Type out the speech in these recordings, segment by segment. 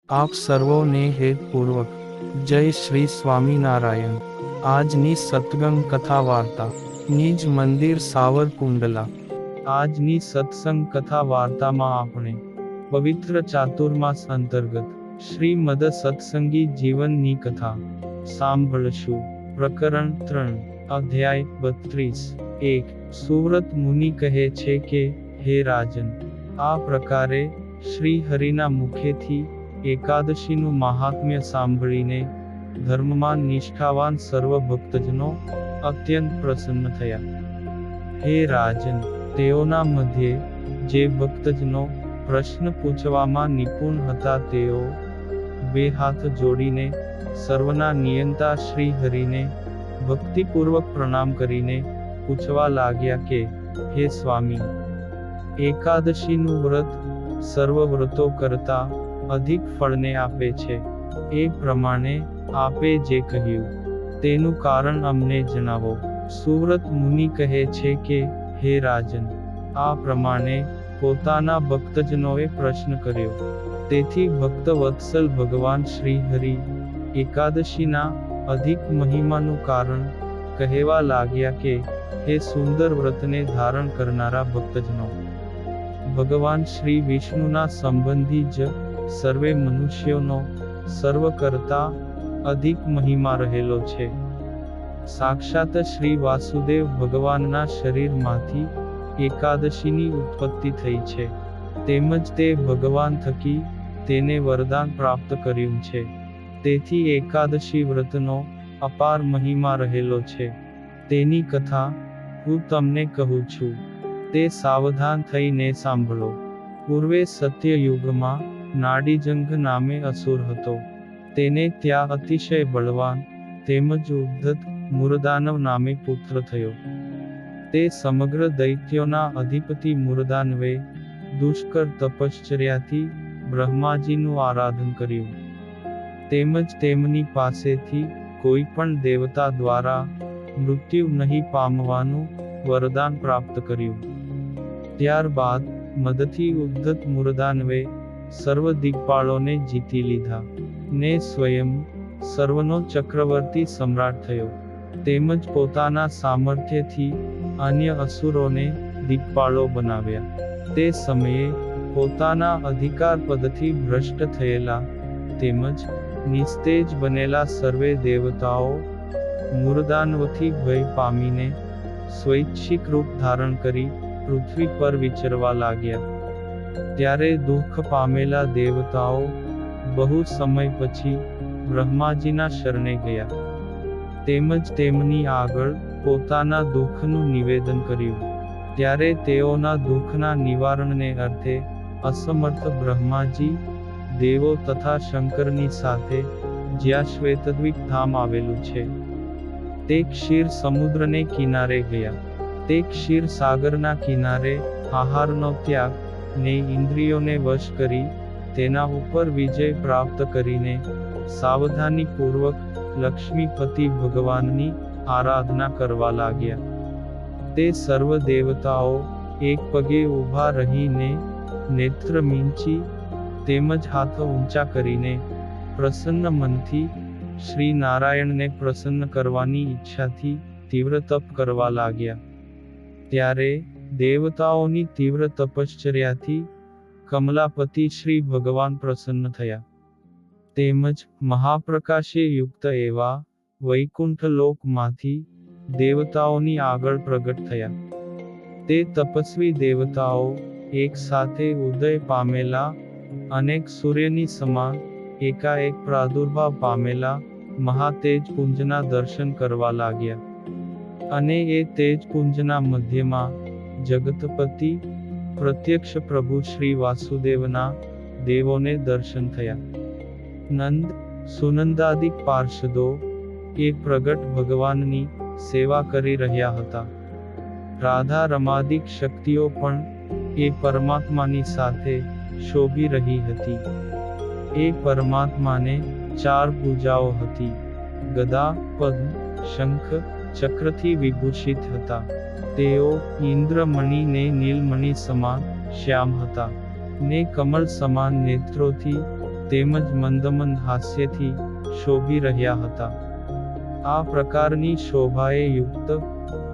આપ સર્વોને હેતપૂર્વક જય શ્રી સ્વામિનારાયણ। આજની સત્સંગ કથા વાર્તા નિજ મંદિર સાવરકુંડલા। આજની સત્સંગ કથા વાર્તામાં આપણે પવિત્ર ચાતુર્માસ અંતર્ગત શ્રીમદ સત્સંગી જીવનની કથા સાંભળશું। પ્રકરણ 3 અધ્યાય 32। 1 સુવ્રત મુનિ કહે છે કે, હે રાજન, આ પ્રકારે શ્રી હરિના મુખેથી એકાદશીનું મહાત્મ્ય સાંભળીને ધર્મમાં નિષ્ઠાવાન સર્વ ભક્તજનો અત્યંત પ્રસન્ન થયા। હે રાજન, તેઓના મધ્યે જે ભક્તજનો પ્રશ્ન પૂછવામાં નિપુણ હતા તેઓ બે હાથ જોડીને સર્વના નિયંતા શ્રી હરિને ભક્તિપૂર્વક પ્રણામ કરીને પૂછવા લાગ્યા કે, હે સ્વામી, એકાદશીનું વ્રત સર્વ વ્રતો કરતા અધિક ફળને આપે છે, એ પ્રમાણે આપે જે કહ્યું તેનું કારણ અમને જણાવો। સુવ્રત મુનિ કહે છે કે, હે રાજન, આ પ્રમાણે પોતાના ભક્તજનોએ પ્રશ્ન કર્યો। તેથી ભક્તવત્સલ ભગવાન શ્રી હરિ એકાદશીના અધિક મહિમાનું કારણ કહેવા લાગ્યા કે, હે સુંદર વ્રતને ધારણ કરનારા ભક્તજનો, ભગવાન શ્રી વિષ્ણુના સંબંધી જ સર્વે મનુષ્યોનો સર્વ કરતા અધિક મહિમા રહેલો છે। સાક્ષાત શ્રી વાસુદેવ ભગવાનના શરીરમાંથી એકાદશીની ઉત્પત્તિ થઈ છે, તેમજ તે ભગવાન થકી તેને વરદાન પ્રાપ્ત કર્યું છે। તેથી એકાદશી વ્રતનો અપાર મહિમા રહેલો છે, તેની કથા હું તમને કહું છું, તે સાવધાન થઈને સાંભળો। પૂર્વે સત્યયુગમાં નાડીજંઘ નામે અસુર હતો। તેને ત્યાં અતિશય બળવાન તેમજ ઉદ્ધત મુરદાનવ નામે પુત્ર થયો। તે સમગ્ર દૈત્યોના અધિપતિ મુરદાનવે દુષ્કર તપશ્ચર્યાથી બ્રહ્માજીનું આરાધન કર્યું, તેમજ તેમની પાસેથી કોઈ પણ દેવતા દ્વારા મૃત્યુ નહીં પામવાનું વરદાન પ્રાપ્ત કર્યું। ત્યારબાદ મદથી ઉદ્ધત મુરદાનવે સર્વ દિગ્પાળોને જીતી લીધા ને સ્વયં સર્વનો ચક્રવર્તી સમ્રાટ થયો, તેમજ પોતાના સામર્થ્યથી અન્ય અસુરોને દિગ્પાળો બનાવ્યા। તે સમયે પોતાના અધિકાર પદથી ભ્રષ્ટ થયેલા તેમજ નિસ્તેજ બનેલા સર્વે દેવતાઓ મુરદાનવથી ભય પામીને સ્વૈચ્છિક રૂપ ધારણ કરી પૃથ્વી પર વિચરવા લાગ્યા। ત્યારે દુઃખ પામેલા દેવતાઓ બહુ સમય પછી બ્રહ્માજીના શરણે ગયા, તેમજ તેમની આગળ પોતાના દુઃખનું નિવેદન કર્યું। ત્યારે તેઓના દુઃખના નિવારણને અર્થે અસમર્થ બ્રહ્માજી દેવો તથા શંકરની સાથે જ્યાં શ્વેતદ્વીપ ધામ આવેલું છે તે ક્ષીર સમુદ્રને કિનારે ગયા। તે ક્ષીર સાગરના કિનારે આહારનો ત્યાગ ને ઇન્દ્રિયોને વશ કરી તેના ઉપર વિજય પ્રાપ્ત કરીને સાવધાનીપૂર્વક લક્ષ્મીપતિ ભગવાનની આરાધના કરવા લાગ્યા। તે સર્વ દેવતાઓ એક પગે ઊભા રહીને નેત્ર મીંચી તેમજ હાથ ઊંચા કરીને પ્રસન્ન મનથી શ્રી નારાયણને પ્રસન્ન કરવાની ઈચ્છાથી તીવ્ર તપ કરવા લાગ્યા। ત્યારે દેવતાઓની તીવ્ર તપશ્ચર્યાથી કમલાપતિ શ્રી ભગવાન પ્રસન્ન થયા, તેમજ મહાપ્રકાશે યુક્ત એવા વૈકુંઠ લોકમાંથી દેવતાઓની આગળ પ્રગટ થયા। તે તપસ્વી દેવતાઓ એક સાથે ઉદય પામેલા અનેક સૂર્યની સમાન એકાએક પ્રાદુર્ભાવ પામેલા મહાતેજપુંજના દર્શન કરવા લાગ્યા, અને એ તેજપુંજના મધ્યમાં જગતપતિ પ્રત્યક્ષ પ્રભુ શ્રી વાસુદેવના દેવોને દર્શન થયા। નંદ સુનંદાદિક પાર્ષદો એ પ્રગટ ભગવાનની સેવા કરી રહ્યા હતા। રાધા રમાદિક શક્તિઓ પણ એ પરમાત્માની સાથે શોભી રહી હતી। એ પરમાત્માને 4 ભુજાઓ હતી, ગદા, પદ્મ, શંખ, ચક્રથી વિભૂષિત હતા। તેઓ ઇન્દ્રમણિ ને નીલમણિ સમાન શ્યામ હતા, ને કમળ સમાન નેત્રોથી તેમજ મંદમંદ હાસ્યથી શોભી રહ્યા હતા. આ પ્રકારની શોભાએ યુક્ત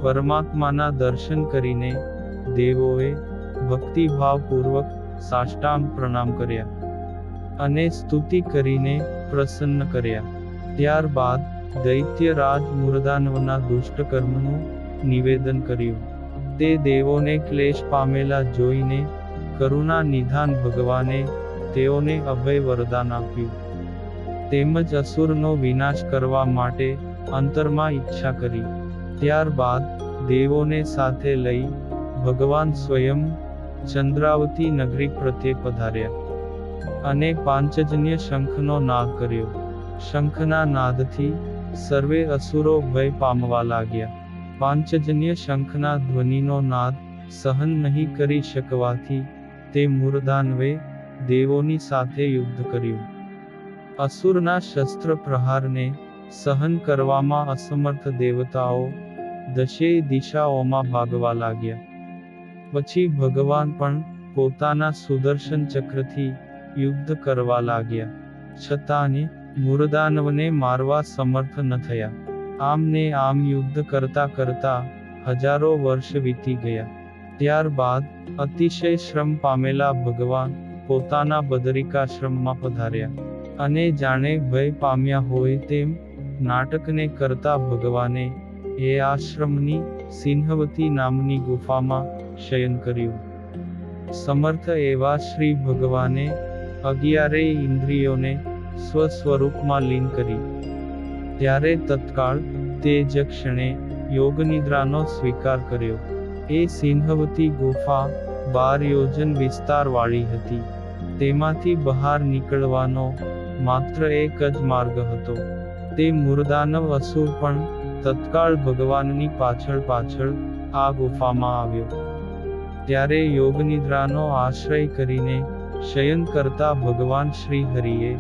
પરમાત્માના દર્શન કરીને દેવોએ ભક્તિભાવપૂર્વક સાષ્ટાંગ પ્રણામ કર્યા અને સ્તુતિ કરીને પ્રસન્ન કર્યા. ત્યારબાદ દૈત્યરાજ મૂર્ધાનવના દુષ્ટકર્મનું નિવેદન કર્યું. તે દેવોને ક્લેશ પામેલા જોઈને કરુણા નિધાન ભગવાને તેઓને અભય વરદાન આપ્યું. તેમજ અસુરનો વિનાશ કરવા માટે અંતરમાં ઈચ્છા કરી. ત્યારબાદ દેવોને સાથે લઈ ભગવાન સ્વયં ચંદ્રાવતી નગરી પ્રત્યે પધાર્યા અને પાંચજન્ય શંખનો નાદ કર્યો. શંખના નાદથી સર્વે અસુરો ભય પામવા લાગ્યા. પાંચજન્ય શંખના ધ્વનિનો નાદ સહન નહીં કરી શકવાથી તે મૂર્ધાનવે દેવોની સાથે યુદ્ધ કર્યું. અસુરના શસ્ત્ર પ્રહારને સહન કરવામાં અસમર્થ દેવતાઓ દશેય દિશાઓમાં ભાગવા લાગ્યા. પછી ભગવાન પણ પોતાના સુદર્શન ચક્રથી યુદ્ધ કરવા લાગ્યા, છતાંય મૂર્ધાનવને મારવા સમર્થ ન થયા. આમ ને આમ યુદ્ધ કરતા કરતા હજારો વર્ષ વીતી ગયા. ત્યારબાદ અતિશય શ્રમ પામેલા ભગવાન પોતાના બદરિકાશ્રમમાં પધાર્યા અને જાણે ભય પામ્યા હોય તેમ નાટકને કરતા ભગવાને એ આશ્રમની સિંહવતી નામની ગુફામાં શયન કર્યું. સમર્થ એવા શ્રી ભગવાને 11 ઇન્દ્રિયોને સ્વસ્વરૂપમાં લીન કરી. ત્યારે તત્કાળ તે જ ક્ષણે યોગનિદ્રાનો સ્વીકાર કર્યો. એ સિંહવતી ગુફા 12 યોજન વિસ્તારવાળી હતી. તેમાંથી બહાર નીકળવાનો માત્ર એક જ માર્ગ હતો. તે મૂર્ધાનવ અસુર પણ તત્કાળ ભગવાનની પાછળ પાછળ આ ગુફામાં આવ્યો. ત્યારે યોગનિદ્રાનો આશ્રય કરીને શયન કરતા ભગવાન શ્રી હરિએ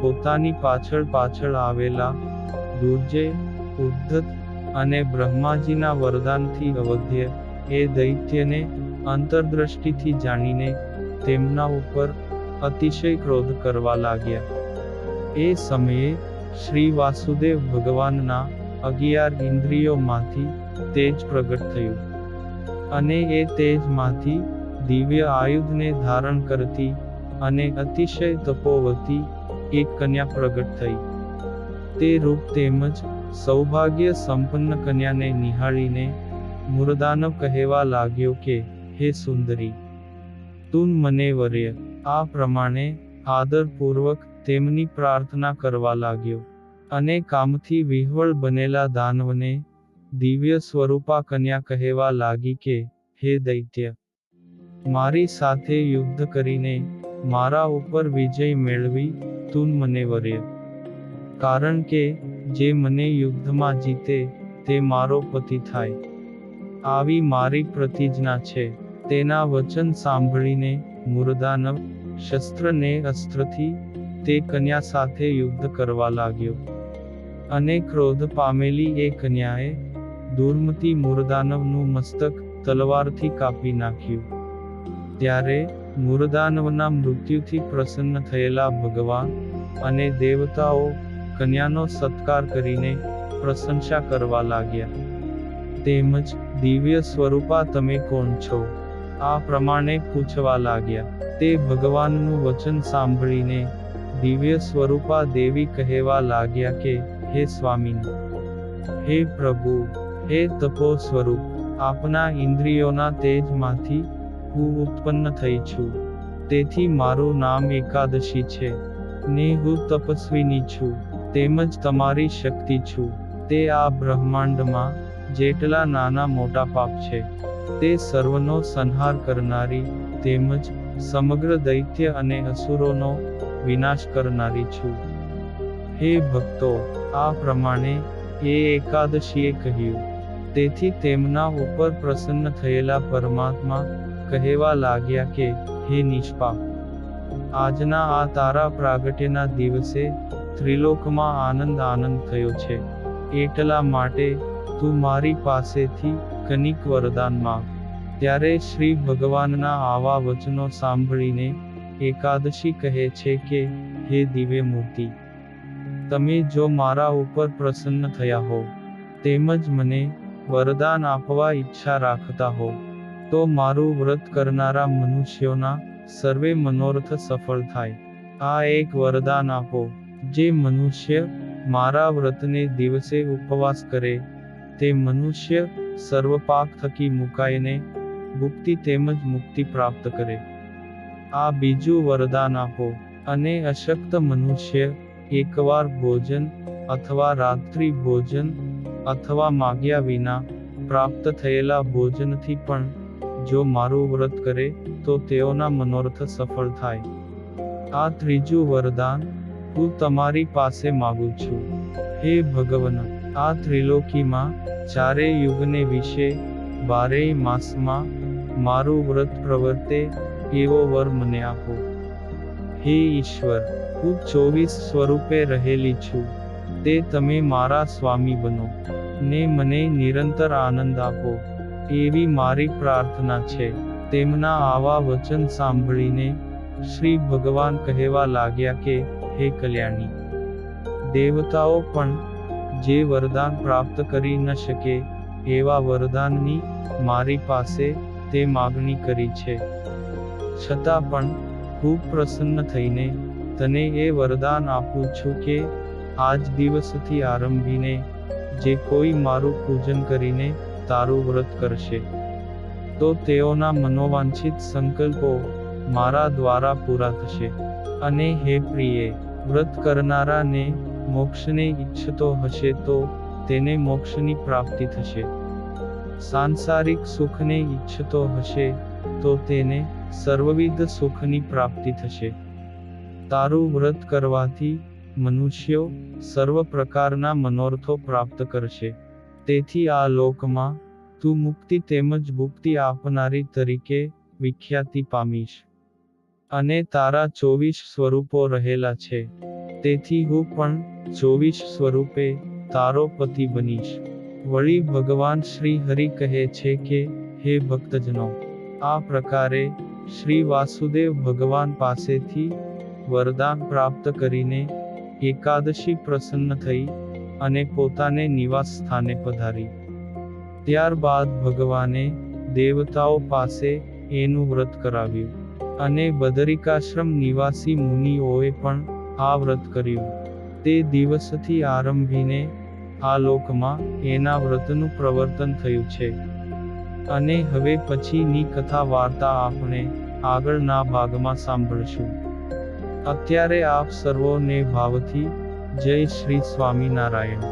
પોતાની પાછળ પાછળ આવેલા દુર્જય, ઉદ્ધત અને બ્રહ્માજીના વરદાનથી અવધ્ય એ દૈત્યને અંતર્દ્રષ્ટિથી જાણીને તેમના ઉપર અતિશય ક્રોધ કરવા લાગ્યા. એ સમયે શ્રી વાસુદેવ ભગવાનના 11 ઇન્દ્રિયોમાંથી તેજ પ્રગટ થયું અને એ તેજમાંથી દિવ્ય આયુધને ધારણ કરતી અને અતિશય તપોવતી એક કન્યા પ્રગટ થઈ. તે રૂપ તેમજ સૌભાગ્ય સંપન્ન કન્યાને નિહાળીને મૂર્ધાનવ કહેવા લાગ્યો કે, હે સુંદરી, તું મને વર્ય. આ પ્રમાણે આદરપૂર્વક તેમની પ્રાર્થના કરવા લાગ્યો અને કામથી વિહ્વળ બનેલા દાનવને દિવ્ય સ્વરૂપા કન્યા કહેવા લાગી કે, હે દૈત્ય, મારી સાથે યુદ્ધ કરીને મારા ઉપર વિજય મેળવી તું મને વર્ય. કારણ કે જે મને યુદ્ધમાં જીતે તે મારો પતિ થાય, આવી મારી પ્રતિજ્ઞા છે. તેના વચન સાંભળીને મૂર્ધાનવ શસ્ત્રને અસ્ત્રથી તે કન્યા સાથે યુદ્ધ કરવા લાગ્યો અને ક્રોધ પામેલી એ કન્યાએ દુર્મતી મૂર્ધાનવનું મસ્તક તલવારથી કાપી નાખ્યું. ત્યારે મૂર્ધાનવના મૃત્યુથી પ્રસન્ન થયેલા ભગવાન અને દેવતાઓ કન્યાનો સત્કાર કરીને પ્રશંસા કરવા લાગ્યા. તેમજ દિવ્ય સ્વરૂપા તમે કોણ છો? આ પ્રમાણે પૂછવા લાગ્યા. તે ભગવાનનું વચન સાંભળીને દિવ્ય સ્વરૂપા દેવી કહેવા લાગ્યા કે, હે સ્વામિની, હે પ્રભુ, હે તપો સ્વરૂપ, આપના ઇન્દ્રિયોના તેજમાંથી હું ઉત્પન્ન થઈ છું. તેથી મારું નામ એકાદશી છે ને હું તપસ્વીની છું. તેમજ તમારી શક્તિ છું. તે આ બ્રહ્માંડમાં જેટલા નાના મોટા પાપ છે તે સર્વનો સંહાર કરનારી તેમજ સમગ્ર દૈત્ય અને અસુરોનો વિનાશ કરનારી છું. હે ભક્તો, આ પ્રમાણે એ એકાદશીએ કહ્યું. તેથી તેમના ઉપર પ્રસન્ન થયેલા પરમાત્મા કહેવા લાગ્યા કે, હે નિષ્પાપ, આજના આ તારા પ્રાગટ્યના દિવસે ત્રિલોકમાં આનંદ થયો છે. એટલા માટે તું મારી પાસેથી કનિક વરદાન માંગ. ત્યારે શ્રી ભગવાનના આવા વચનો સાંભળીને એકાદશી કહે છે કે, હે દિવ્ય મૂર્તિ, તમે જો મારા ઉપર પ્રસન્ન થયા હો, તેમજ મને વરદાન આપવા ઈચ્છા રાખતા હો, તો મારું વ્રત કરનારા મનુષ્યોના સર્વે મનોરથ સફળ થાય. આ એક વરદાન આપો. જે મનુષ્ય મારા વ્રતને દિવસે ઉપવાસ કરે, તે મનુષ્ય સર્વ પાપ થકી મુકાઈને ભુક્તિ તેમજ મુક્તિ પ્રાપ્ત કરે. આ બીજું વરદાન આપો. અને અશક્ત મનુષ્ય એકવાર ભોજન અથવા રાત્રિ ભોજન અથવા માગ્યા વિના પ્રાપ્ત થયેલા ભોજનથી પણ જો મારું વ્રત કરે તો તેઓના મનોરથ સફળ થાય. આ ત્રીજું વરદાન હું તમારી પાસે માગું છું. હે ભગવન, આ ત્રિલોકીમાં ચારેય યુગને વિશે 12 માસમાં મારું વ્રત પ્રવર્તે એવો વર મને આપો. હે ઈશ્વર, હું 24 સ્વરૂપે રહેલી છું, તે તમે મારા સ્વામી બનો ને મને નિરંતર આનંદ આપો, એવી મારી પ્રાર્થના છે. તેમના આવા વચન સાંભળીને શ્રી ભગવાન કહેવા લાગ્યા કે, હે કલ્યાણી, દેવતાઓ પણ જે વરદાન પ્રાપ્ત કરી ન શકે એવા વરદાનની મારી પાસે તે માગણી કરી છે. છતાં પણ હું પ્રસન્ન થઈને તને એ વરદાન આપું છું કે આજ દિવસથી આરંભીને જે કોઈ મારું પૂજન કરીને તારું વ્રત કરશે, તો તેઓના મનોવાંછિત સંકલ્પો મારા દ્વારા પૂરા થશે. અને હે પ્રિયે, વ્રત કરનારાને મોક્ષને ઈચ્છતો હશે તો તેને મોક્ષની પ્રાપ્તિ થશે. સાંસારિક સુખને ઈચ્છતો હશે તો તેને સર્વવિધ સુખની પ્રાપ્તિ થશે. તારું વ્રત કરવાથી મનુષ્યો સર્વ પ્રકારના મનોરથો પ્રાપ્ત કરશે. તેથી આ લોકમાં તું મુક્તિ તેમજ ભુક્તિ આપનારી તરીકે વિખ્યાતિ પામીશ. અને તારા 24 સ્વરૂપો રહેલા છે, તેથી હું પણ 24 સ્વરૂપે તારો પતિ બનીશ. વળી ભગવાન શ્રી હરિ કહે છે કે, હે ભક્તજનો, આ પ્રકારે શ્રી વાસુદેવ ભગવાન પાસેથી વરદાન પ્રાપ્ત કરીને એકાદશી પ્રસન્ન થઈ અને પોતાને નિવાસ સ્થાને પધારી. ત્યારબાદ ભગવાને દેવતાઓ પાસે એનું વ્રત કરાવ્યું. અને બદરિકાશ્રમ નિવાસી મુનિઓએ પણ આ વ્રત કર્યું. તે દિવસથી આરંભીને આ લોકમાં એના વ્રતનું પ્રવર્તન થયું છે. અને હવે પછીની કથા વાર્તા આપણે આગળના ભાગમાં સાંભળશું. અત્યારે આપ સર્વોને ભાવથી જય શ્રી સ્વામિનારાયણ.